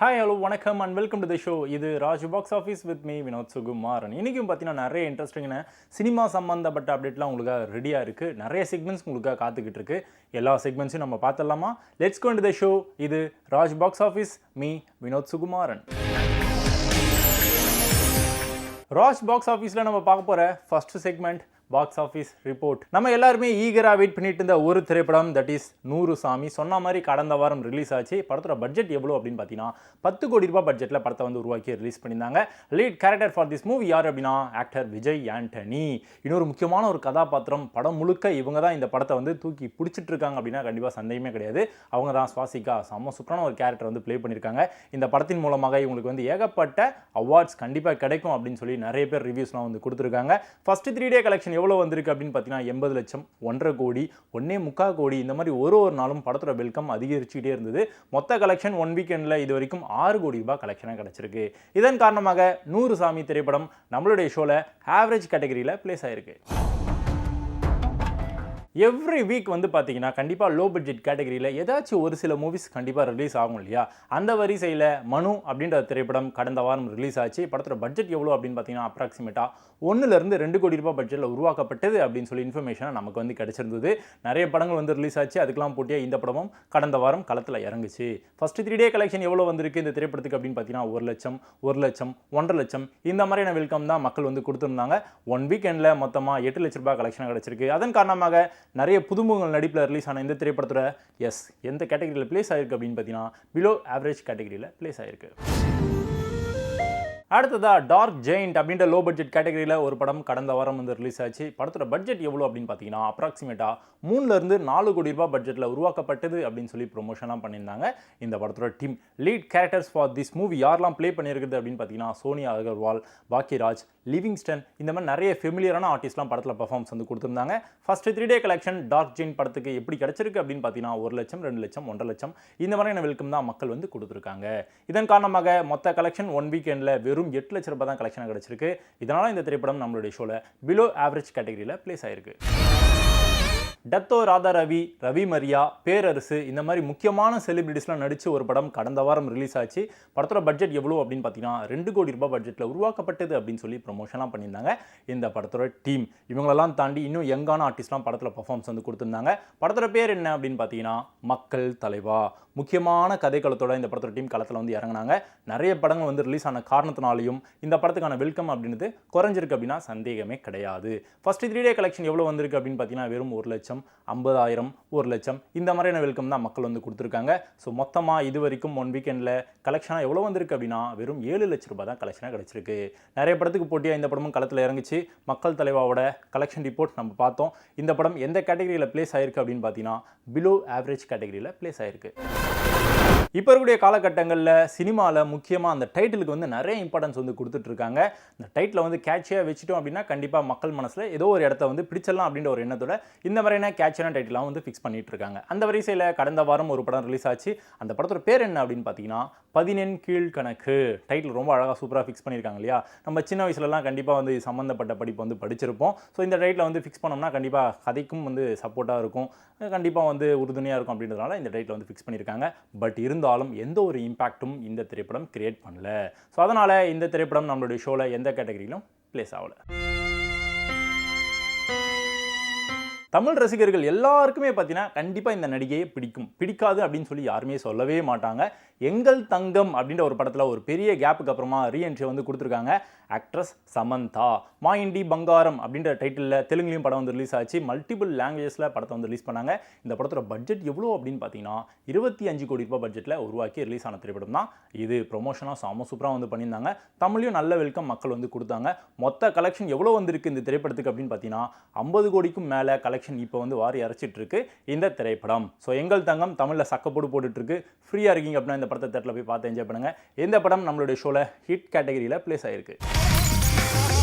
Hi hello வணக்கம் and welcome to the show. இது Raj box office with me Vinod Sukumaran. இன்றைக்கும் பார்த்தீங்கன்னா நிறைய இன்ட்ரெஸ்டிங்கான சினிமா சம்மந்தப்பட்ட அப்டேட்லாம் உங்களுக்காக ரெடியாக இருக்குது. நிறைய செக்மெண்ட்ஸ் உங்களுக்காக காத்துக்கிட்டு இருக்கு. எல்லா செக்மெண்ட்ஸையும் நம்ம பார்த்துடலாமா? Let's go into the show. இது Raj box office me Vinod Sukumaran. Raj box ஆஃபீஸில் நம்ம பார்க்க போகிற first segment box office report. நம்ம எல்லாருமே ஈகராக வெயிட் பண்ணிட்டு இருந்த ஒரு திரைப்படம், தட் இஸ் 100 சாமி. சொன்ன மாதிரி கடந்த வாரம் ரிலீஸ் ஆச்சு. படத்தோட பட்ஜெட் எவ்வளோ அப்படின்னு பார்த்தீங்கன்னா 10 கோடி ரூபாய் பட்ஜெட்டில் படத்தை வந்து உருவாக்கி ரிலீஸ் பண்ணியிருந்தாங்க. Lead character for this movie யார் அப்படின்னா ஆக்டர் விஜய் ஆண்டனி. இன்னொரு முக்கியமான ஒரு கதாபாத்திரம். படம் முழுக்க இவங்க தான் இந்த படத்தை வந்து தூக்கி பிடிச்சிட்டு இருக்காங்க அப்படின்னா கண்டிப்பாக சந்தேகமே கிடையாது. அவங்க தான் ஸ்வாசிகா. செம்ம சூப்பரான ஒரு கேரக்டர் வந்து ப்ளே பண்ணியிருக்காங்க. இந்த படத்தின் மூலமாக இவங்களுக்கு வந்து ஏகப்பட்ட அவார்ட்ஸ் கண்டிப்பாக கிடைக்கும் அப்படின்னு சொல்லி நிறைய பேர் ரிவ்யூஸ்லாம் வந்து கொடுத்துருக்காங்க. ஃபர்ஸ்ட் 3 டே கலெக்ஷன் எவ்வளோ வந்திருக்கு அப்படின்னு பார்த்தீங்கன்னா 80 லட்சம், 1.5 கோடி, 1.25 கோடி. இந்த மாதிரி ஒரு நாளும் படத்தோட வெல்கம் அதிகரிச்சுக்கிட்டே இருந்தது. மொத்த கலெக்ஷன் 1 வீக்கெண்டில் இது வரைக்கும் 6 கோடி ரூபாய் கலெக்ஷனாக கிடைச்சிருக்கு. இதன் காரணமாக 100 சாமி திரைப்படம் நம்மளுடைய ஷோவில் ஆவரேஜ் கேட்டகரியில் பிளேஸ் ஆயிருக்கு. எவ்ரி வீக் வந்து பார்த்தீங்கன்னா கண்டிப்பாக லோ பட்ஜெட் கேட்டகரியில் ஏதாச்சும் ஒரு சில மூவிஸ் கண்டிப்பாக ரிலீஸ் ஆகும் இல்லையா? அந்த வரிசையில் மனு அப்படின்ற திரைப்படம் கடந்த வாரம் ரிலீஸ் ஆச்சு. படத்தோட பட்ஜெட் எவ்வளோ அப்படின்னு பார்த்தீங்கன்னா அப்ராக்சிமேட்டாக 1லேருந்து 2 கோடி ரூபாய் பட்ஜெட்டில் உருவாக்கப்பட்டது அப்படின்னு சொல்லி இன்ஃபர்மேஷன் நமக்கு வந்து கிடைச்சிருந்தது. நிறைய படங்கள் வந்து ரிலீஸ் ஆச்சு. அதுக்கெல்லாம் போட்டியாக இந்த படமும் கடந்த வாரம் களத்தில் இறங்குச்சு. ஃபர்ஸ்ட் 3 டே கலெக்ஷன் எவ்வளோ வந்திருக்கு இந்த திரைப்படத்துக்கு அப்படின்னு பார்த்தீங்கன்னா 1 லட்சம், 1 லட்சம், 1.5 லட்சம் இந்த மாதிரியான வெல்கம் தான் மக்கள் வந்து கொடுத்துருந்தாங்க. 1 வீக்கெண்டில் மொத்தமாக 8 லட்ச ரூபாய் கலெக்ஷன் கிடைச்சிருக்கு. அதன் காரணமாக நிறைய புதுமுகங்கள் நடிப்பில் ரிலீஸ் ஆன இந்த திரைப்படத்தோட எந்த கேட்டகரியில் பிளேஸ் ஆயிருக்கு அப்படின்னு பார்த்தீங்கன்னா பிலோ ஆவரேஜ் கேட்டகரியில் பிளேஸ் ஆயிருக்கு. அடுத்ததா டார்க் ஜெயிண்ட் அப்படின்ற லோ பட்ஜெட் கேட்டகரியில் ஒரு படம் கடந்த வாரம் வந்து ரிலீஸ் ஆச்சு. படத்தோட பட்ஜெட் எவ்வளோ அப்படின்னு பார்த்தீங்கன்னா அப்ராக்சிமேட்டாக 3லேருந்து 4 கோடி ரூபாய் பட்ஜெட்டில் உருவாக்கப்பட்டது அப்படின்னு சொல்லி ப்ரொமோஷனாக பண்ணியிருந்தாங்க. இந்த படத்தோட team lead characters for this movie யாரெல்லாம் ப்ளே பண்ணியிருக்குது அப்படின்னு பார்த்தீங்கன்னா சோனியா அகர்வால், பாக்கியராஜ், லிவிங்ஸ்டன் இந்த மாதிரி நிறைய ஃபெமிலியரான ஆர்டிஸ்ட்லாம் படத்தில் பர்ஃபார்மன்ஸ் வந்து கொடுத்துருந்தாங்க. First 3 day collection dark giant படத்துக்கு எப்படி கிடைச்சிருக்கு அப்படின்னு பார்த்தீங்கன்னா 1 லட்சம், 2 லட்சம், 1.5 லட்சம் இந்த மாதிரியான வெல்கம் தான் மக்கள் வந்து கொடுத்துருக்காங்க. இதன் காரணமாக மொத்த கலெக்ஷன் 1 வீக்கெண்டில் வெறும் 8 லட்ச ரூபாய் தான் கலெக்ஷன் கிடைச்சிருக்கு. இதனால இந்த திரைப்படம் நம்மளுடைய ஷோல பிலோ ஆவரேஜ் கேட்டகரியில் பிளேஸ் ஆயிருக்கு. டத்தோ ராதா ரவி, ரவி மரியா, பேரரசு இந்த மாதிரி முக்கியமான செலிபிரிட்டிஸ்லாம் நடித்து ஒரு படம் கடந்த வாரம் ரிலீஸ் ஆச்சு. படத்தோட பட்ஜெட் எவ்வளோ அப்படின்னு பார்த்தீங்கன்னா 2 கோடி ரூபாய் பட்ஜெட்டில் உருவாக்கப்பட்டது அப்படின்னு சொல்லி ப்ரொமோஷன்லாம் பண்ணியிருந்தாங்க. இந்த படத்தோட டீம் இவங்களெல்லாம் தாண்டி இன்னும் யங்கான ஆர்டிஸ்ட்லாம் படத்தில் பர்ஃபார்மன்ஸ் வந்து கொடுத்துருந்தாங்க. படத்தோட பேர் என்ன அப்படின்னு பார்த்தீங்கன்னா மக்கள் தலைவா. முக்கியமான கதைக்களத்தோட இந்த படத்தோட டீம் களத்தில் வந்து இறங்கினாங்க. நிறைய படங்கள் வந்து ரிலீஸ் ஆன காரணத்தினாலையும் இந்த படத்துக்கான வெல்கம் அப்படின்றது குறைஞ்சிருக்கு அப்படின்னா சந்தேகமே கிடையாது. ஃபர்ஸ்ட் 3 டே கலெக்ஷன் எவ்வளோ வந்திருக்கு அப்படின்னு பார்த்தீங்கன்னா வெறும் 1 லட்சம், 50,000, 1 லட்சம் இந்த மாதிரியான வெல்கம் தான் மக்கள் வந்து கொடுத்துருக்காங்க. ஸோ மொத்தமாக இது வரைக்கும் 1 வீக்கெண்டில் கலெக்ஷனாக எவ்வளோ வந்திருக்கு அப்படின்னா வெறும் 7 லட்ச ரூபாய் தான் கலெக்ஷனாக கிடைச்சிருக்கு. நிறைய படத்துக்கு போட்டியாக இந்த படமும் களத்தில் இறங்குச்சு. மக்கள் தலைவாவோட கலெக்ஷன் ரிப்போர்ட் நம்ம பார்த்தோம். இந்த படம் எந்த கேட்டகரியில் பிளேஸ் ஆயிருக்கு அப்படின்னு பார்த்தீங்கன்னா பிலோ ஆவரேஜ் கேட்டகரியில் பிளேஸ் ஆயிருக்கு. இப்போ இருக்கக்கூடிய காலகட்டங்களில் சினிமாவில் முக்கியமாக அந்த டைட்டிலுக்கு வந்து நிறைய இம்பார்ட்டன்ஸ் வந்து கொடுத்துட்ருக்காங்க. இந்த டைட்டில் வந்து கேட்சியாக வச்சுட்டோம் அப்படின்னா கண்டிப்பாக மக்கள் மனசில் ஏதோ ஒரு இடத்த வந்து பிடிச்சிடலாம் அப்படின்ற ஒரு எண்ணத்தோட இந்த மாதிரியான கேட்சியான டைட்டிலாம் வந்து ஃபிக்ஸ் பண்ணிட்டு இருக்காங்க. அந்த வரிசையில் கடந்த வாரம் ஒரு படம் ரிலீஸ் ஆச்சு. அந்த படத்தோட பேர் என்ன அப்படின்னு பார்த்தீங்கன்னா 14 கீழ்கணக்கு. டைட்டில் ரொம்ப அழகாக சூப்பராக ஃபிக்ஸ் பண்ணியிருக்காங்க இல்லையா? நம்ம சின்ன வயசுலலாம் கண்டிப்பாக வந்து சம்மந்தப்பட்ட படிப்பு வந்து படிச்சிருப்போம். ஸோ இந்த டைட்டில் வந்து ஃபிக்ஸ் பண்ணோம்னா கண்டிப்பாக கதைக்கும் வந்து சப்போர்ட்டாக இருக்கும், கண்டிப்பாக வந்து உறுதுணையாக இருக்கும் அப்படின்றதுனால இந்த டைட்டில் வந்து ஃபிக்ஸ் பண்ணியிருக்காங்க. பட் இருந்தாலும் எந்த ஒரு இம்பாக்டும் இந்த திரைப்படம் கிரியேட் பண்ணல. ஸோ அதனால் இந்த திரைப்படம் நம்மளுடைய ஷோவில் எந்த கேட்டகரியிலும் பிளேஸ் ஆகலை. தமிழ் ரசிகர்கள் எல்லாருக்குமே பார்த்தீங்கன்னா கண்டிப்பாக இந்த நடிகையை பிடிக்காது அப்படின்னு சொல்லி யாருமே சொல்லவே மாட்டாங்க. எங்கள் தங்கம் அப்படின்ற ஒரு படத்தில் ஒரு பெரிய கேப்புக்கு அப்புறமா ரீஎன்ட்ரி வந்து கொடுத்துருக்காங்க ஆக்ட்ரஸ் சமந்தா. மாயிண்டி பங்காரம் அப்படின்ற டைட்டிலில் தெலுங்குலையும் படம் வந்து ரிலீஸ் ஆச்சு. மல்டிபிள் லாங்குவேஜஸில் படத்தை வந்து ரிலீஸ் பண்ணாங்க. இந்த படத்தோட பட்ஜெட் எவ்வளோ அப்படின்னு பார்த்தீங்கன்னா 25 கோடி ரூபாய் பட்ஜெட்டில் உருவாக்கி ரிலீஸ் ஆன திரைப்படம் தான் இது. ப்ரொமோஷனாக செம சூப்பராக வந்து பண்ணியிருந்தாங்க. தமிழ்லையும் நல்ல வெல்கம் மக்கள் வந்து கொடுத்தாங்க. மொத்த கலெக்ஷன் எவ்வளோ வந்திருக்கு இந்த திரைப்படத்துக்கு அப்படின்னு பார்த்தீங்கன்னா 50 கோடிக்கும் மேலே கலெக்ஷன் இப்போ வந்து வாரி அரைச்சிட்டு இருக்கு இந்த திரைப்படம். ஸோ எங்கள் தங்கம் தமிழில் சக்கப்போடு போட்டுட்டு இருக்கு. ஃப்ரீயாக இருக்கீங்க அப்படின்னா இந்த படத்தை தேட்டரில் போய் பார்த்து என்ஜாய் பண்ணுங்க. இந்த படம் நம்மளுடைய ஷோவில் ஹிட் கேட்டகரியில் பிளேஸ் ஆயிருக்கு.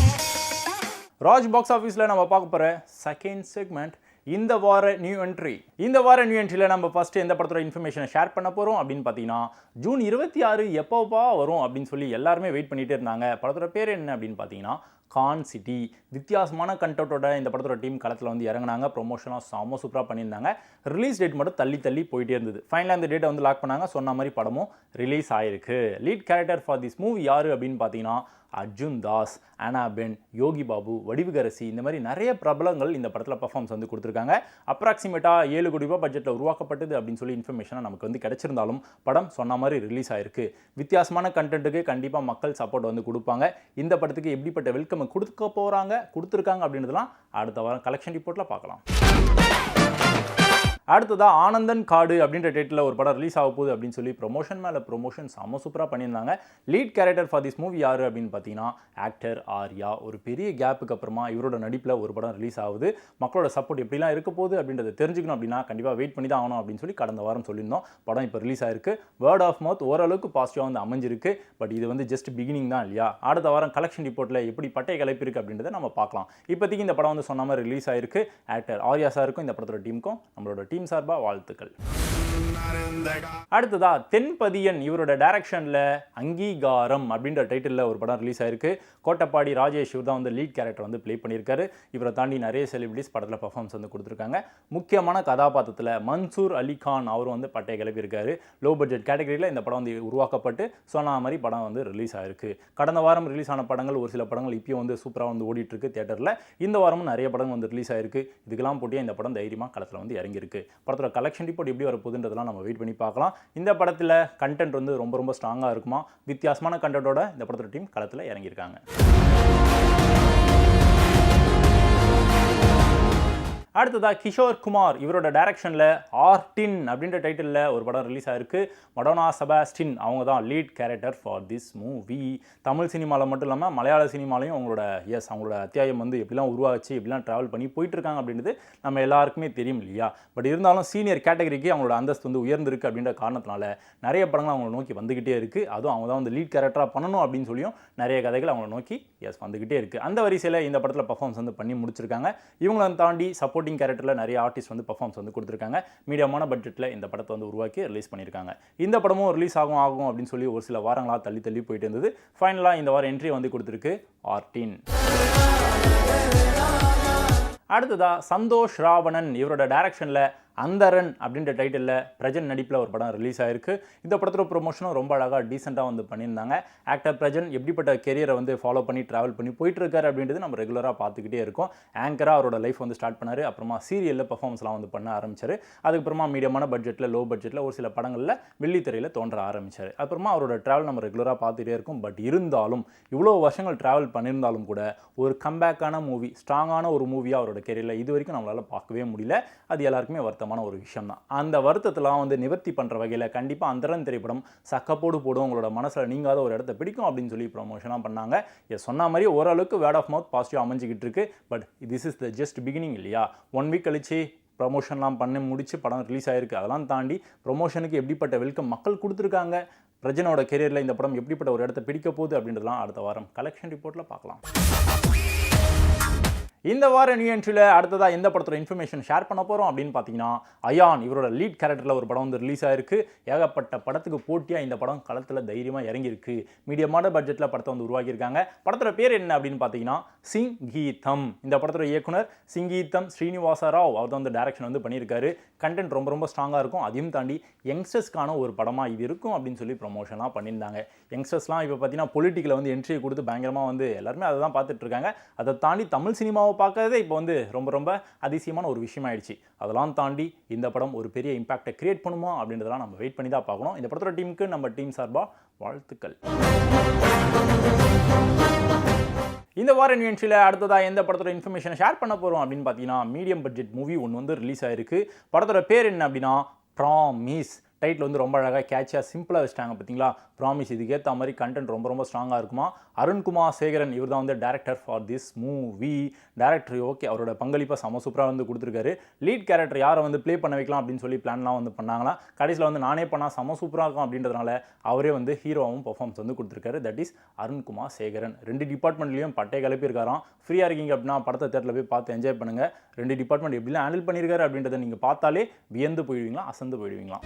ராஜ் பாக்ஸ் ஆஃபீஸில் நம்ம பார்க்க போகிற செகண்ட் செக்மெண்ட் இந்த வார நியூ என்ட்ரி. இந்த வார நியூ என்ட்ரியில் நம்ம ஃபர்ஸ்ட் எந்த படத்தோட இன்ஃபர்மேஷனை ஷேர் பண்ண போகிறோம் அப்படின்னு பார்த்தீங்கன்னா ஜூன் 26 எப்போப்பா வரும் அப்படின்னு சொல்லி எல்லாருமே வெயிட் பண்ணிகிட்டே இருந்தாங்க. படத்தோட பேர் என்ன அப்படின்னு பார்த்தீங்கன்னா கான் சிட்டி. வித்தியாசமான கண்டென்ட்டோட இந்த படத்தோட டீம் களத்தில் வந்து இறங்கினாங்க. ப்ரொமோஷனாக செம்ம சூப்பராக பண்ணியிருந்தாங்க. ரிலீஸ் டேட் மட்டும் தள்ளி போயிட்டே இருந்தது. ஃபைனலாக இந்த டேட்டை வந்து லாக் பண்ணாங்க. சொன்ன மாதிரி படமும் ரிலீஸ் ஆயிருக்கு. Lead character for this movie யார் அப்படின்னு பார்த்தீங்கன்னா அர்ஜுன் தாஸ், அனாபென், யோகி பாபு, வடிவுகரசி, இந்த மாதிரி நிறைய பிரபலங்கள் இந்த படத்தில் பர்ஃபார்மன்ஸ் வந்து கொடுத்துருக்காங்க. அப்ராக்சிமேட்டாக 7 கோடி ரூபாய் பட்ஜெட்டில் உருவாக்கப்பட்டது அப்படின்னு சொல்லி இன்ஃபர்மேஷனாக நமக்கு வந்து கிடைச்சிருந்தாலும் படம் சொன்ன மாதிரி ரிலீஸ் ஆயிருக்கு. வித்தியாசமான கண்டென்ட்டுக்கு கண்டிப்பாக மக்கள் சப்போர்ட் வந்து கொடுப்பாங்க. இந்த படத்துக்கு எப்படிப்பட்ட வெல்கம் கொடுத்துருக்காங்க அப்படின்றதுலாம் அடுத்த வாரம் கலெக்ஷன் ரிப்போர்ட்டில் பார்க்கலாம். அடுத்ததாக ஆனந்தன் காடு அப்படின்ற டைட்டில் ஒரு படம் ரிலீஸ் ஆக போகுது அப்படின்னு சொல்லி ப்ரொமோஷன் மேலே ப்ரொமோஷன் செம்ம சூப்பராக பண்ணியிருந்தாங்க. Lead character for this movie யார் அப்படின்னு பார்த்தீங்கன்னா ஆக்டர் ஆர்யா. ஒரு பெரிய கேப்புக்கு அப்புறமா இவரோட நடிப்பில் ஒரு படம் ரிலீஸ் ஆகுது. மக்களோட சப்போர்ட் எப்படிலாம் இருக்க போகுது அப்படின்றத தெரிஞ்சுக்கணும் அப்படின்னா கண்டிப்பாக வெயிட் பண்ணி தான் ஆகணும் அப்படின்னு சொல்லி கடந்த வாரம் சொல்லியிருந்தோம். படம் இப்போ ரிலீஸ் ஆயிருக்கு. வேர்ட் ஆஃப் மவுத் ஓரளவுக்கு பாசிட்டிவாக வந்து அமைஞ்சிருக்கு. பட் இது வந்து ஜஸ்ட் பிகினிங் தான் இல்லையா? அடுத்த வாரம் கலெக்ஷன் ரிப்போர்ட்டில் எப்படி பட்டை கிளப்பிருக்கு அப்படின்றத நம்ம பார்க்கலாம். இப்போதைக்கு இந்த படம் வந்து சொன்ன மாதிரி ரிலீஸ் ஆயிருக்கு. ஆக்டர் ஆர்யா சாருக்கும் இந்த படத்தோட டீமுக்கும் நம்மளோட டீம் சார்பா வாழ்த்துக்கள். அடுத்ததா தென்பதியன் இவரோட டைரக்ஷன்ல அங்கீகாரம் அப்படின்ற டைட்டில் ஒரு படம் ரிலீஸ் ஆயிருக்கு. கோட்டப்பாடி ராஜேஷ் இவர் தான் வந்து லீட் கேரக்டர் வந்து ப்ளே பண்ணியிருக்காரு. இவரை தாண்டி நிறைய செலிபிரிட்டிஸ் படத்தில் பர்ஃபார்மன்ஸ் வந்து கொடுத்துருக்காங்க. முக்கியமான கதாபாத்திரத்தில் மன்சூர் அலிகான் அவரும் வந்து பட்டை கிளப்பியிருக்காரு. லோ பட்ஜெட் கேட்டகரியில் இந்த படம் வந்து உருவாக்கப்பட்டு சொன்ன மாதிரி படம் வந்து ரிலீஸ் ஆயிருக்கு. கடந்த வாரம் ரிலீஸ் ஆன படங்கள் ஒரு சில படங்கள் இப்பயும் வந்து சூப்பராக வந்து ஓடிட்டு இருக்கு தியேட்டரில். இந்த வாரமும் நிறைய படங்கள் வந்து ரிலீஸ் ஆயிருக்கு. இதுக்கெல்லாம் போட்டியாக இந்த படம் தைரியமாக களத்தில் வந்து இறங்கியிருக்கு. படத்தோட கலெக்ஷன் ரிப்போர்ட் எப்படி வரப்போகுதுன்றதெல்லாம் நம்ம வெயிட் பண்ணி பார்க்கலாம். இந்த படத்தில் கண்டென்ட் வந்து ரொம்ப ஸ்ட்ராங்காக இருக்குமா? வித்தியாசமான கண்டென்ட்டோட இந்த படத்தோட டீம் களத்தில் இறங்கியிருக்காங்க. அடுத்ததா கிஷோர் குமார் இவரோட டைரக்ஷனில் ஆர்டின் அப்படின்ற டைட்டிலில் ஒரு படம் ரிலீஸ் ஆயிருக்கு. மடோனா செபாஸ்டின் அவங்க தான் lead character for this movie. Tamil சினிமாவில் மட்டும் இல்லாமல் மலையாள சினிமாலையும் அவங்களோட அத்தியாயம் வந்து எப்படிலாம் உருவாச்சு, எப்படிலாம் ட்ராவல் பண்ணி போயிட்டுருக்காங்க அப்படின்றது நம்ம எல்லாருக்குமே தெரியும் இல்லையா? பட் இருந்தாலும் சீனியர் கேட்டகரிக்கு அவங்களோட அந்தஸ்து வந்து உயர்ந்திருக்கு அப்படின்ற காரணத்தினால நிறைய படங்கள் அவங்களை நோக்கி வந்துக்கிட்டே இருக்குது. அதுவும் அவங்க தான் வந்து லீட் கேரக்டராக பண்ணணும் அப்படின்னு சொல்லியும் நிறைய கதைகள் அவங்கள நோக்கி வந்துக்கிட்டே இருக்குது. அந்த வரிசையில் இந்த படத்தில் பர்ஃபார்மன்ஸ் வந்து பண்ணி முடிச்சிருக்காங்க. இவங்களை தாண்டி சப்போர்ட்டிங் கேரக்டரில் நிறைய ஆர்டிஸ்ட் வந்து பர்ஃபார்மன்ஸ் வந்து கொடுத்துருக்காங்க. மீடியமான பட்ஜெட்டில் இந்த படத்தை வந்து உருவாக்கி ரிலீஸ் பண்ணியிருக்காங்க. இந்த படமும் ரிலீஸ் ஆகும் அப்படின்னு சொல்லி ஒரு சில வாரங்களாக தள்ளி போயிட்டு இருந்தது. ஃபைனலாக இந்த வாரம் என்ட்ரி வந்து கொடுத்துருக்கு ஆர்டின். அடுத்ததா சந்தோஷ் ராவணன் இவரோட டைரக்ஷனில் அந்தரன் அப்படின்ற டைட்டிலில் பிரஜன் நடிப்பில் ஒரு படம் ரிலீஸ் ஆயிருக்கு. இந்த படத்தோட ப்ரொமோஷனும் ரொம்ப அழகாக டீசெண்டாக வந்து பண்ணியிருந்தாங்க. ஆக்டர் பிரஜன் எப்படிப்பட்ட கெரியரை வந்து ஃபாலோ பண்ணி ட்ராவல் பண்ணி போயிட்டுருக்காரு அப்படின்றது நம்ம ரெகுலராக பார்த்துக்கிட்டே இருக்கோம். ஆங்கராக அவரோட லைஃப் வந்து ஸ்டார்ட் பண்ணார். அப்புறமா சீரியலில் பர்ஃபார்மன்ஸ்லாம் வந்து பண்ண ஆரம்பிச்சார். அதுக்கப்புறமா மீடியமான பட்ஜெட்டில் லோ பட்ஜெட்டில் ஒரு சில படங்களில் வெள்ளித்திரையில் தோன்ற ஆரம்பித்தார். அப்புறமா அவரோட ட்ராவல் நம்ம ரெகுலராக பார்த்துட்டே இருக்கோம். பட் இருந்தாலும் இவ்வளோ வருஷங்கள் ட்ராவல் பண்ணியிருந்தாலும் கூட ஒரு கம்பேக்கான மூவி, ஸ்ட்ராங்கான ஒரு மூவியாக அவரோட கெரியரில் இது வரைக்கும் நம்மளால் பார்க்கவே முடியல. அது எல்லாருக்குமே வருத்தமான ஒரு விஷயம் தான். அந்த வருத்தத்தெல்லாம் வந்து நிவர்த்தி பண்ணுற வகையில் கண்டிப்பாக அந்தரன் திரைப்படம் சக்கப்போடு போடும், உங்களோட மனசில் நீங்காத ஒரு இடத்த பிடிக்கும் அப்படின்னு சொல்லி ப்ரொமோஷனாக பண்ணாங்க. சொன்ன மாதிரி ஓரளவுக்கு வேர்ட் ஆஃப் மவுத் பாசிட்டிவ் அமைஞ்சிக்கிட்டு இருக்கு. But this is the just beginning இல்லையா? 1 வீக் கழிச்சு ப்ரொமோஷன்லாம் பண்ணி முடிச்சு படம் ரிலீஸ் ஆயிருக்கு. அதெல்லாம் தாண்டி ப்ரொமோஷனுக்கு எப்படிப்பட்ட வெல்கம் மக்கள் கொடுத்துருக்காங்க, பிரஜனோட கெரியரில் இந்த படம் எப்படிப்பட்ட ஒரு இடத்த பிடிக்க போகுது அப்படின்றதுலாம் அடுத்த வாரம் கலெக்ஷன் ரிப்போர்ட்டில் பார்க்கலாம். இந்த வார நியூ என்ட்ரியில் அடுத்ததாக எந்த படத்தோட இன்ஃபர்மேஷன் ஷேர் பண்ண போகிறோம் அப்படின்னு பார்த்தீங்கன்னா அயான் இவரோட லீட் கேரக்டரில் ஒரு படம் வந்து ரிலீஸ் ஆயிருக்கு. ஏகப்பட்ட படத்துக்கு போட்டியாக இந்த படம் களத்தில் தைரியமாக இறங்கியிருக்கு. மீடியமான பட்ஜெட்டில் படத்தை வந்து உருவாக்கியிருக்காங்க. படத்தோட பேர் என்ன அப்படின்னு பார்த்தீங்கன்னா சிங்கீதம். இந்த படத்தோட இயக்குனர் சிங்கீதம் ஸ்ரீனிவாச ராவ் அவர் தான் வந்து டைரக்ஷன் வந்து பண்ணியிருக்காரு. கண்டென்ட் ரொம்ப ஸ்ட்ராங்காக இருக்கும். அதையும் தாண்டி யங்ஸ்டர்ஸ்க்கான ஒரு படமாக இது இருக்கும் அப்படின்னு சொல்லி ப்ரொமோஷன்லாம் பண்ணியிருந்தாங்க. யங்ஸ்டர்ஸ்லாம் இப்போ பார்த்தீங்கன்னா பொலிட்டிக்கில் வந்து என்ட்ரியை கொடுத்து பயங்கரமாக வந்து எல்லாருமே அதை தான் பார்த்துட்டு இருக்காங்க. அதை தாண்டி தமிழ் சினிமாவை பார்க்கறதே இப்போ வந்து ரொம்ப அதிசயமான ஒரு விஷயம் ஆயிடுச்சு. அதெல்லாம் தாண்டி இந்த படம் ஒரு பெரிய இம்பாக்டை கிரியேட் பண்ணுமா அப்படின்றதெல்லாம் நம்ம வெயிட் பண்ணி தான் பார்க்கணும். இந்த படத்தோட டீமுக்கு நம்ம டீம் சார்பாக வாழ்த்துக்கள். இந்த வார நியூ என்ட்ரியில் அடுத்ததாக எந்த படத்தோட இன்ஃபர்மேஷன் ஷேர் பண்ண போகிறோம் அப்படின்னு பார்த்தீங்கன்னா மீடியம் பட்ஜெட் மூவி ஒன்று வந்து ரிலீஸ் ஆயிருக்கு. படத்தோட பேர் என்ன அப்படின்னா ப்ராமிஸ். டைட்டில் வந்து ரொம்ப அழகாக கேட்சியாக சிம்பிளாக வச்சிட்டாங்க பார்த்தீங்களா? ப்ராமிஸ். இதுக்கேற்ற மாதிரி கண்டென்ட் ரொம்ப ஸ்ட்ராங்காக இருக்குமா? அருண்குமார் சேகரன் இவர் தான் வந்து director for this movie. Director okay அவரோட பங்களிப்பை செம சூப்பராக வந்து கொடுத்துருக்காரு. லீட் கேரக்டர் யாரை வந்து ப்ளே பண்ண வைக்கலாம் அப்படின்னு சொல்லி பிளான்லாம் வந்து பண்ணாங்களா. கடைசியில் வந்து நானே பண்ணால் செம சூப்பராக இருக்கும் அப்படின்றதுனால அவரே வந்து ஹீரோவும் பர்ஃபார்மன்ஸ் வந்து கொடுத்துருக்காரு. That is Arunkumar Sekaran. 2 டிபார்ட்மெண்ட்லேயும் பட்டை கிளப்பியிருக்காராம். ஃப்ரீயாக இருக்கீங்க அப்படின்னா படத்தை தேட்டரில் போய் பார்த்து என்ஜாய் பண்ணுங்கள். 2 டிபார்ட்மெண்ட் எப்படிலாம் ஹேண்டில் பண்ணியிருக்காரு அப்படின்றத நீங்கள் பார்த்தாலே வியந்து போயிடுவீங்களா, அசந்து போயிடுவீங்களா.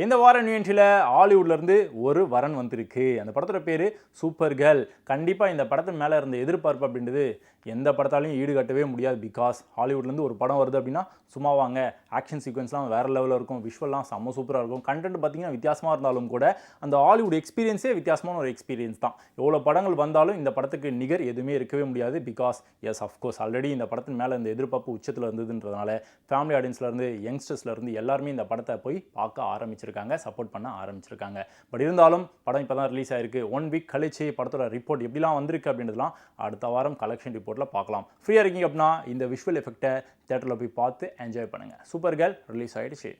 இந்த வார நிகழ்ச்சியில் ஹாலிவுட்லேருந்து ஒரு வரன் வந்திருக்கு. அந்த படத்தோட பேர் சூப்பர் கேர்ள். கண்டிப்பாக இந்த படத்தின் மேலே இருந்த எதிர்பார்ப்பு அப்படின்றது எந்த படத்தாலையும் ஈடுகட்டவே முடியாது. பிகாஸ் ஹாலிவுட்லேருந்து ஒரு படம் வருது அப்படின்னா சும்மா வாங்க, ஆக்ஷன் சீக்வன்ஸ்லாம் வேறு லெவலில் இருக்கும், விஷுவல்லாம் செம்ம சூப்பராக இருக்கும், கண்டென்ட் பார்த்தீங்கன்னா வித்தியாசமாக இருந்தாலும் கூட அந்த ஹாலிவுட் எக்ஸ்பீரியன்ஸே வித்தியாசமான ஒரு எக்ஸ்பீரியன்ஸ் தான். எவ்வளோ படங்கள் வந்தாலும் இந்த படத்துக்கு நிகர் எதுவுமே இருக்கவே முடியாது. பிகாஸ் எஸ் அஃப்கோர்ஸ் ஆல்ரெடி இந்த படத்தின் மேலே இந்த எதிர்பார்ப்பு உச்சத்தில் இருந்ததுன்றதுனால ஃபேமிலி ஆடியன்ஸ்லேருந்து யங்ஸ்டர்ஸ்லேருந்து எல்லாருமே இந்த படத்தை போய் பார்க்க ஆரம்பிச்சிருக்காங்க, சப்போர்ட் பண்ண ஆரம்பிச்சிருக்காங்க. பட் இருந்தாலும் படம் இப்போ தான் ரிலீஸ் ஆயிருக்கு. 1 வீக் கழிச்சு படத்தோட ரிப்போர்ட் எப்படிலாம் வந்திருக்கு அப்படின்றதுலாம் அடுத்த வாரம் கலெக்ஷன் ரிப்போர்ட்டில் பார்க்கலாம். ஃப்ரீயாக இருக்கீங்க அப்படின்னா இந்த விஷுவல் எஃபெக்டை தியேட்டரில் போய் பார்த்து என்ஜாய் பண்ணுங்கள். சூப்பர் கேர்ள் ரிலீஸ் ஆகிடுச்சு.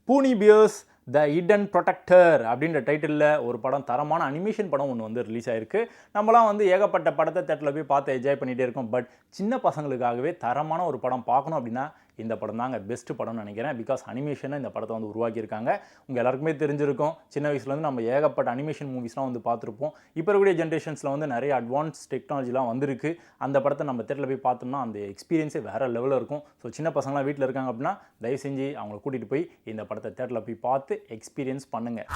பூனி பியர்ஸ் த ஹிடன் ப்ரொடெக்டர் அப்படின்ற டைட்டிலில் ஒரு படம், தரமான அனிமேஷன் படம் ஒன்று வந்து ரிலீஸ் ஆயிருக்கு. நம்மளாம் வந்து ஏகப்பட்ட படத்தை தியேட்டரில் போய் பார்த்து என்ஜாய் பண்ணிகிட்டே இருக்கோம். பட் சின்ன பசங்களுக்காகவே தரமான ஒரு படம் பார்க்கணும் அப்படின்னா இந்த படம் தாங்க பெஸ்ட் படம்னு நினைக்கிறேன். பிகாஸ் அனிமேஷனை இந்த படத்தை வந்து உருவாக்கியிருக்காங்க. உங்கள் எல்லாருக்குமே தெரிஞ்சிருக்கும், சின்ன வயசுலேருந்து நம்ம ஏகப்பட்ட அனிமேஷன் மூவிஸ்லாம் வந்து பார்த்துருப்போம். இப்போ இருக்கக்கூடிய ஜென்ரேஷன்ஸில் வந்து நிறைய அட்வான்ஸ் டெக்னாலஜிலாம் வந்திருக்கு. அந்த படத்தை நம்ம தேட்டரில் போய் பார்த்தோம்னா அந்த எக்ஸ்பீரியன்ஸே வேறு லெவலில் இருக்கும். ஸோ சின்ன பசங்களாம் வீட்டில் இருக்காங்க அப்படின்னா தயவு செஞ்சு அவங்கள கூட்டிகிட்டு போய் இந்த படத்தை தேட்டரில் போய் பார்த்து எக்ஸ்பீரியன்ஸ் பண்ணுங்கள்.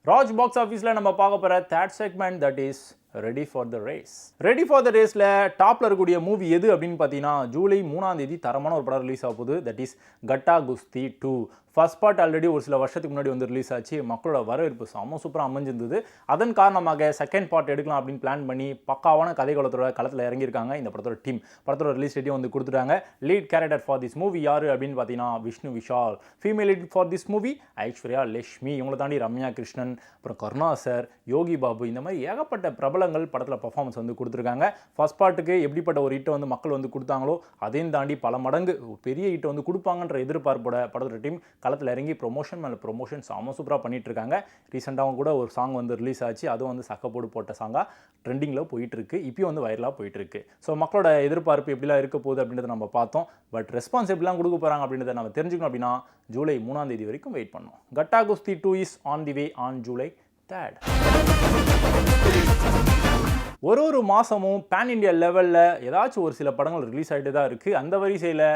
ராஜ் பாக்ஸ் ஆஃபீஸில் நம்ம பார்க்க போகிற third segment, that is ready for the race. Ready for the ரேஸில் டாப்பில் இருக்கக்கூடிய மூவி எது அப்படின்னு பார்த்தீங்கன்னா ஜூலை 3ஆம் தேதி தரமான ஒரு படம் ரிலீஸ் ஆக போகுது. தட் இஸ் கட்டா குஸ்தி 2. ஃபர்ஸ்ட் பார்ட் ஆல்ரெடி ஒரு சில வருஷத்துக்கு முன்னாடி வந்து ரிலீஸ் ஆச்சு. மக்களோட வரவேற்பு செம்ம சூப்பராக அமைஞ்சிருந்தது. அதன் காரணமாக செகண்ட் பார்ட் எடுக்கலாம் அப்படின்னு பிளான் பண்ணி பக்காவான கதைகளத்தோட களத்தில் இறங்கியிருக்காங்க இந்த படத்தோட டீம். படத்தோட ரிலீஸ் டேட்டையும் வந்து கொடுத்துட்டாங்க. Lead character for this movie யார் அப்படின்னு பார்த்தீங்கன்னா Vishnu Vishal. Female lead for this movie Aishwarya Lakshmi. இவங்களை தாண்டி ரம்யா கிருஷ்ணன், அப்புறம் கருணா சார், யோகி பாபு, இந்த மாதிரி ஏகப்பட்ட பிரபலங்கள் படத்தில் பர்ஃபார்மன்ஸ் வந்து கொடுத்துருக்காங்க. ஃபர்ஸ்ட் பார்ட்டுக்கு எப்படிப்பட்ட ஒரு ஹிட்டை வந்து மக்கள் வந்து கொடுத்தாங்களோ அதையும் தாண்டி பல மடங்கு பெரிய ஹிட்டை வந்து கொடுப்பாங்கன்ற எதிர்பார்ப்போட படத்தோட டீம் களத்தில் இறங்கி ப்ரொமோஷன் மேலே ப்ரொமோஷன் செம்ம சூப்பராக பண்ணிட்டு இருக்காங்க. ரீசெண்டாகவும் கூட ஒரு சாங் வந்து ரிலீஸ் ஆச்சு. அதுவும் வந்து சக்கப்போடு போட்ட சாங்காக ட்ரெண்டிங்கில் போயிட்டு இருக்கு. இப்பயும் வந்து வைரலாக போயிட்டு இருக்கு. ஸோ மக்களோட எதிர்பார்ப்பு எப்படிலாம் இருக்க போகுது அப்படின்றத நம்ம பார்த்தோம். பட் ரெஸ்பான்ஸ் எப்படிலாம் கொடுக்க போகிறாங்க அப்படின்றத நம்ம தெரிஞ்சுக்கணும் அப்படின்னா ஜூலை 3ஆம் தேதி வரைக்கும் வெயிட் பண்ணோம். கட்டா குஸ்தி 2 is on the way on July 3rd. ஒரு மாதமும் பேன் இண்டியா லெவலில் ஏதாச்சும் ஒரு சில படங்கள் ரிலீஸ் ஆகிட்டு தான் இருக்குது. அந்த வரிசையில்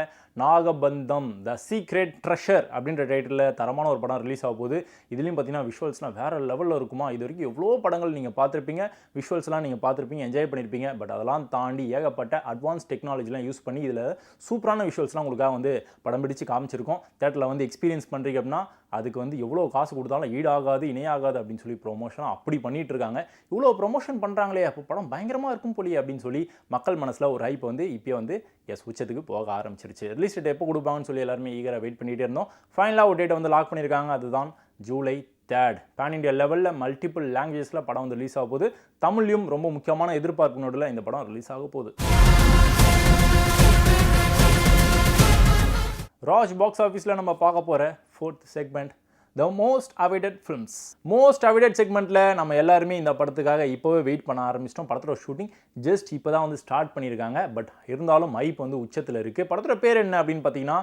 நாகபந்தம் த சீக்ரெட் ட்ரெஷர் அப்படின்ற டைட்டிலில் தரமான ஒரு படம் ரிலீஸ் ஆக போகுது. இதுலேயும் பார்த்தீங்கன்னா விஷுவல்ஸ்லாம் வேறு லெவலில் இருக்குமா. இது வரைக்கும் எவ்வளோ படங்கள் நீங்கள் பார்த்துருப்பீங்க, விஷுவல்ஸ்லாம் நீங்கள் பார்த்துருப்பீங்க, என்ஜாய் பண்ணியிருப்பீங்க. பட் அதெல்லாம் தாண்டி ஏகப்பட்ட அட்வான்ஸ் டெக்னாலஜிலாம் யூஸ் பண்ணி இதில் சூப்பரான விஷுவல்ஸ்லாம் உங்களுக்காக வந்து படம் பிடிச்சு காமிச்சிருக்கோம். தேட்டரில் வந்து எக்ஸ்பீரியன்ஸ் பண்ணுறீங்க அப்படின்னா அதுக்கு வந்து எவ்வளோ காசு கொடுத்தாலும் ஈடாகாது, இணையாகாது அப்படின்னு சொல்லி ப்ரொமோஷன் அப்படி பண்ணிட்டு இருக்காங்க. இவ்வளோ ப்ரொமோஷன் பண்ணுறாங்களே, அப்போ படம் பயங்கரமாக இருக்கும் போலியே அப்படின்னு சொல்லி மக்கள் மனசில் ஒரு ஹைப் வந்து இப்போ வந்து உச்சத்துக்கு போக ஆரம்பிச்சிருச்சு. ரிலீஸ் டேட் எப்போ கொடுப்பாங்கன்னு சொல்லி எல்லாருமே ஈகராக வெயிட் பண்ணிகிட்டே இருந்தோம். ஃபைனலாக ஒரு டேட்டை வந்து லாக் பண்ணியிருக்காங்க. அதுதான் ஜூலை 3rd. பேன் இண்டியா லெவலில் மல்டிபிள் லாங்குவேஜஸில் படம் வந்து ரிலீஸ் ஆக போகுது. தமிழ்லையும் ரொம்ப முக்கியமான எதிர்பார்ப்பு நோடில் இந்த படம் ரிலீஸ் ஆக போகுது. ராஜ் பாக்ஸ் ஆஃபீஸில் நம்ம பார்க்க போகிற 4th segment, the most awaited films. Most awaited செக்மெண்ட்டில் நம்ம எல்லாருமே இந்த படத்துக்காக இப்போவே வெயிட் பண்ண ஆரம்பிச்சிட்டோம். படத்தோட ஷூட்டிங் ஜஸ்ட் இப்போ தான் வந்து ஸ்டார்ட் பண்ணியிருக்காங்க. பட் இருந்தாலும் ஹைப் வந்து உச்சத்தில் இருக்குது. படத்தோட பேர் என்ன அப்படின்னு பார்த்தீங்கன்னா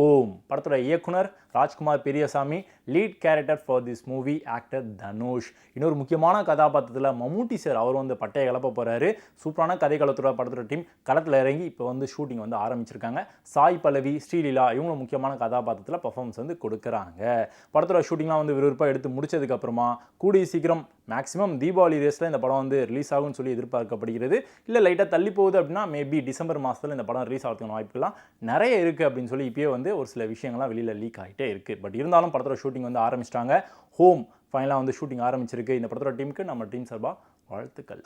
ஓம். படத்தோட இயக்குனர் Rajkumar Periyasamy. Lead character for this movie actor Dhanush. இன்னொரு முக்கியமான கதாபாத்திரத்தில் மம்முட்டி சார் அவர் வந்து பட்டையை கிளப்ப போகிறாரு. சூப்பரான கதை களத்தோட படத்தோட டீம் களத்தில் இறங்கி இப்போ வந்து ஷூட்டிங் வந்து ஆரம்பிச்சிருக்காங்க. சாய் பல்லவி, ஸ்ரீலீலா இவங்களும் முக்கியமான கதாபாத்திரத்தில் பர்ஃபார்மன்ஸ் வந்து கொடுக்குறாங்க. படத்தோட ஷூட்டிங்லாம் வந்து விறுவிறுப்பாக எடுத்து முடிச்சதுக்கப்புறமா கூடிய சீக்கிரம் மேக்ஸிமம் தீபாவளி ரேஸில் இந்த படம் வந்து ரிலீஸ் ஆகும்னு சொல்லி எதிர்பார்க்கப்படுகிறது. இல்லை லைட்டாக தள்ளி போகுது அப்படின்னா மேபி டிசம்பர் மாதத்தில் இந்த படம் ரிலீஸ் ஆகிறதுக்கான வாய்ப்புலாம் நிறைய இருக்குது அப்படின்னு சொல்லி இப்போயே வந்து ஒரு சில விஷயங்கள்லாம் வெளியில் லீக் ஆகிட்டே இருக்குது. பட் இருந்தாலும் படத்தோட ஷூட்டிங் வந்து ஆரம்பிச்சிட்டாங்க. ஹோம் ஃபைனலாக வந்து ஷூட்டிங் ஆரம்பிச்சிருக்கு. இந்த படத்தோட டீமுக்கு நம்ம டீம் சார்பாக வாழ்த்துக்கள்.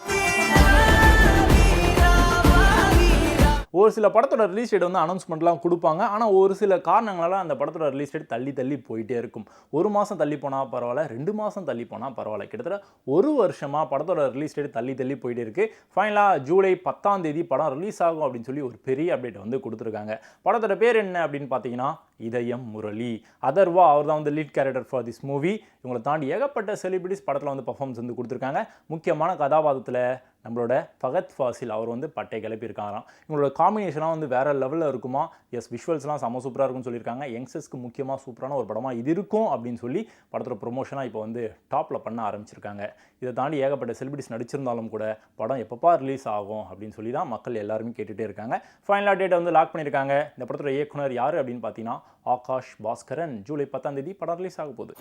ஒரு சில படத்தோட ரிலீஸ் டேட் வந்து அனௌன்ஸ்மெண்ட்லாம் கொடுப்பாங்க. ஆனால் ஒரு சில காரணங்களால் அந்த படத்தோட ரிலீஸ் டேட் தள்ளி போயிட்டே இருக்கும். 1 மாதம் தள்ளி போனால் பரவாயில்ல, 2 மாதம் தள்ளி போனால் பரவாயில்ல. கிட்டத்தட்ட 1 வருஷமாக படத்தோட ரிலீஸ் டேட் தள்ளி போயிட்டே இருக்குது. ஃபைனலாக ஜூலை 10ஆம் தேதி படம் ரிலீஸ் ஆகும் அப்படின்னு சொல்லி ஒரு பெரிய அப்டேட் வந்து கொடுத்துருக்காங்க. படத்தோட பேர் என்ன அப்படின்னு பார்த்தீங்கன்னா இதயம் முரளி. அதர்வா அவர் தான் வந்து lead character for this movie. இவங்களை தாண்டி ஏகப்பட்ட செலிபிரிட்டிஸ் படத்தில் வந்து பர்ஃபார்மன்ஸ் வந்து கொடுத்துருக்காங்க. முக்கியமான கதாபாத்திரத்தில் நம்மளோட ஃபகத் ஃபாசில் அவர் வந்து பட்டை கிளப்பியிருக்காராம். இவங்களோட காம்பினேஷனாக வந்து வேறு லெவலில் இருக்குமா. எஸ், விஷுவல்ஸ்லாம் செம்ம சூப்பராக இருக்கும்னு சொல்லியிருக்காங்க. யங்ஸ்டர்ஸ்க்கு முக்கியமாக சூப்பரான ஒரு படமாக இது இருக்கும் அப்படின்னு சொல்லி படத்தோட ப்ரொமோஷனாக இப்போ வந்து டாப்பில் பண்ண ஆரம்பிச்சிருக்காங்க. இதை தாண்டி ஏகப்பட்ட செலிபிரிட்டிஸ் நடிச்சிருந்தாலும் கூட படம் எப்பப்பா ரிலீஸ் ஆகும் அப்படின்னு சொல்லி தான் மக்கள் எல்லாருமே கேட்டுகிட்டே இருக்காங்க. ஃபைனலாக டேட்டை வந்து லாக் பண்ணியிருக்காங்க. இந்த படத்தோட இயக்குனர் யார் அப்படின்னு பார்த்தீங்கன்னா ஆகாஷ் பாஸ்கரன். ஜூலை 10 படம் ரிலீஸ் ஆக போகுது.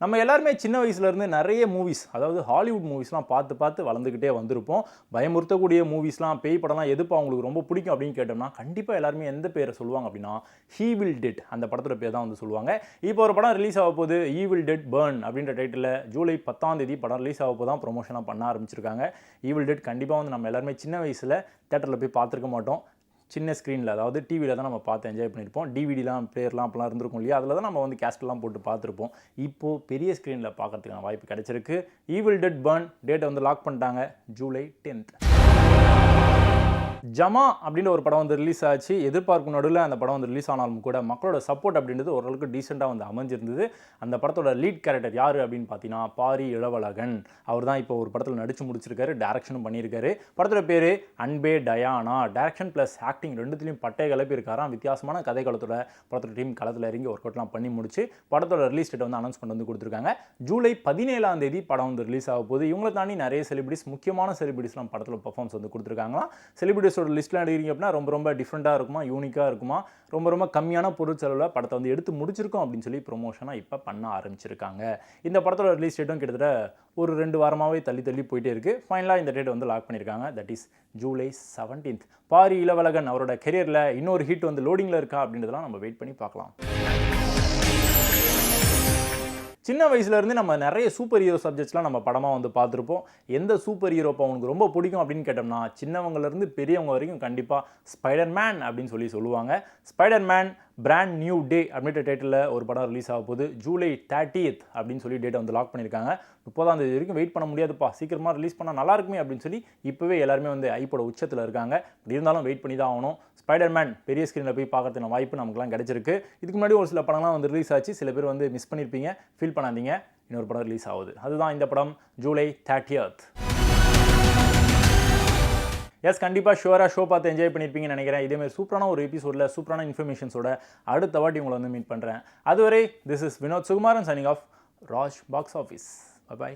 நம்ம எல்லாருமே சின்ன வயசுலேருந்து நிறைய மூவிஸ், அதாவது ஹாலிவுட் மூவிஸ்லாம் பார்த்து வளர்ந்துக்கிட்டே வந்திருப்போம். பயமுறுத்தக்கூடிய மூவிஸ்லாம், பேய் படம்லாம் எதுப்பா அவங்களுக்கு ரொம்ப பிடிக்கும் அப்படின்னு கேட்டோம்னா கண்டிப்பாக எல்லாருமே எந்த பேரை சொல்லுவாங்க அப்படின்னா ஈவில் டெட், அந்த படத்தோட பேர் தான் வந்து சொல்லுவாங்க. இப்போ ஒரு படம் ரிலீஸ் ஆக போகுது, ஈவில் டெட் பர்ன் அப்படின்ற டைட்டில். ஜூலை 10 படம் ரிலீஸ் ஆக போது தான் ப்ரொமோஷனாக பண்ண ஆரம்பிச்சிருக்காங்க. ஈவில் டெட் கண்டிப்பாக வந்து நம்ம எல்லாருமே சின்ன வயசில் தேட்டரில் போய் பார்த்துருக்க மாட்டோம். சின்ன ஸ்க்ரீனில், அதாவது டிவியில் தான் நம்ம பார்த்து என்ஜாய் பண்ணியிருப்போம். டிவிடிலாம் பிளேயர்லாம் அப்போலாம் இருந்திருக்கும் இல்லையா, அதில் தான் நம்ம வந்து கேஸ்ட்லாம் போட்டு பார்த்துருப்போம். இப்போது பெரிய ஸ்க்ரீனில் பார்க்கறதுக்கான வாய்ப்பு கிடைச்சிருக்கு. ஈவில் டெட் பர்ன் டேட்டை வந்து லாக் பண்ணிட்டாங்க, ஜூலை 10. ஜமா அப்படின்ற ஒரு படம் வந்து ரிலீஸ் ஆச்சு. எதிர்பார்க்கும் நடுவில் அந்த படம் வந்து ரிலீஸ் ஆனாலும் கூட மக்களோட சப்போர்ட் அப்படின்றது ஓரளவுக்கு டீசெண்டாக வந்து அமைஞ்சிருந்தது. அந்த படத்தோட லீட் கேரக்டர் யார் அப்படின்னு பார்த்தீங்கன்னா பாரி இளவழகன். அவர் தான் இப்போ ஒரு படத்தில் நடித்து முடிச்சிருக்காரு, டேரக்ஷனும் பண்ணியிருக்காரு. படத்தோட பேர் அன்பே டயானா. டேரக்ஷன் ப்ளஸ் ஆக்டிங் ரெண்டுத்துலையும் பட்டை கிளப்பியிருக்காராம். வித்தியாசமான கதை காலத்தோட படத்தோட டீம் களத்தில் இறங்கி ஒர்க் அவுட்லாம் பண்ணி முடிச்சு படத்தோட ரிலீஸ் டேட் வந்து அனௌன்ஸ்மெண்ட் வந்து கொடுத்துருக்காங்க. ஜூலை 17 படம் வந்து ரிலீஸ் ஆக போகுது. இவங்களை தாண்டி நிறைய செலிபிரிட்டிஸ், முக்கியமான செலிபிரிட்டிஸ்லாம் படத்தில் பர்ஃபார்மன்ஸ் வந்து கொடுத்துருக்காங்களாம். செலிபிரிட்டிஸோட லிஸ்ட்டில் எடுக்கிறீங்க அப்படின்னா ரொம்ப டிஃப்ரெண்ட்டாக இருக்குமா, யூனிக்காக இருக்குமா, ரொம்ப கம்மியான பொருட்செலவில் படத்தை வந்து எடுத்து முடிச்சிருக்கோம் அப்படின்னு சொல்லி ப்ரொமோஷனாக இப்போ பண்ண ஆரம்பிச்சிருக்காங்க. இந்த படத்தோட ரிலீஸ் டேட்டும் கிட்டத்தட்ட ஒரு 2 வாரமாகவே தள்ளி போயிட்டே இருக்குது. ஃபைனலாக இந்த டேட் வந்து லாக் பண்ணியிருக்காங்க, தட் இஸ் ஜூலை 17. பாரி இளவழகன் அவரோட கெரியரில் இன்னொரு ஹிட் வந்து லோடிங்கில் இருக்கா அப்படின்றதெல்லாம் நம்ம வெயிட் பண்ணி பார்க்கலாம். சின்ன வயசுலேருந்து நம்ம நிறைய சூப்பர் ஹீரோ சப்ஜெக்ட்ஸ்லாம் நம்ம படமாக வந்து பார்த்துருப்போம். எந்த சூப்பர் ஹீரோப்பா அவனுக்கு ரொம்ப பிடிக்கும் அப்படின்னு கேட்டோம்னா சின்னவங்கலேருந்து பெரியவங்க வரைக்கும் கண்டிப்பாக ஸ்பைடர்மேன் அப்படின்னு சொல்லுவாங்க. ஸ்பைடர்மேன் பிராண்ட் நியூ டே அப்படின்ற டைட்டிலில் ஒரு படம் ரிலீஸ் ஆக போகுது. ஜூலை 30 அப்படின்னு சொல்லி டேட்டை வந்து லாக் பண்ணியிருக்காங்க. 30 வரைக்கும் வெயிட் பண்ண முடியாதுப்பா, சீக்கிரமாக ரிலீஸ் பண்ணால் நல்லா இருக்குமே அப்படின்னு சொல்லி இப்போவே எல்லாருமே வந்து ஐப்போட உச்சத்தில் இருக்காங்க. இருந்தாலும் வெயிட் பண்ணி தான் ஆகணும். ஸ்பைடர்மேன் பெரிய ஸ்க்ரீனில் போய் பார்க்கறதுக்கான வாய்ப்பு நமக்குலாம் கிடைச்சிருக்கு. இதுக்கு முன்னாடி ஒரு சில படம்லாம் வந்து ரிலீஸ் ஆச்சு, சில பேர் வந்து மிஸ் பண்ணியிருப்பீங்க, ஃபீல் பண்ணாதீங்க. இன்னொரு படம் ரிலீஸ் ஆகுது, அதுதான் இந்த படம், ஜூலை 30. எஸ், கண்டிப்பாக ஷுவராக ஷோ பார்த்து என்ஜாய் பண்ணியிருப்பீங்கன்னு நினைக்கிறேன். இதேமாதிரி சூப்பரான ஒரு எபிசோடில் சூப்பரான இன்ஃபர்மேஷன்ஸோட அடுத்த வாட்டி உங்களை வந்து மீட் பண்ணுறேன். அதுவரை this is Vinod Sukumaran signing off Raj box office. By.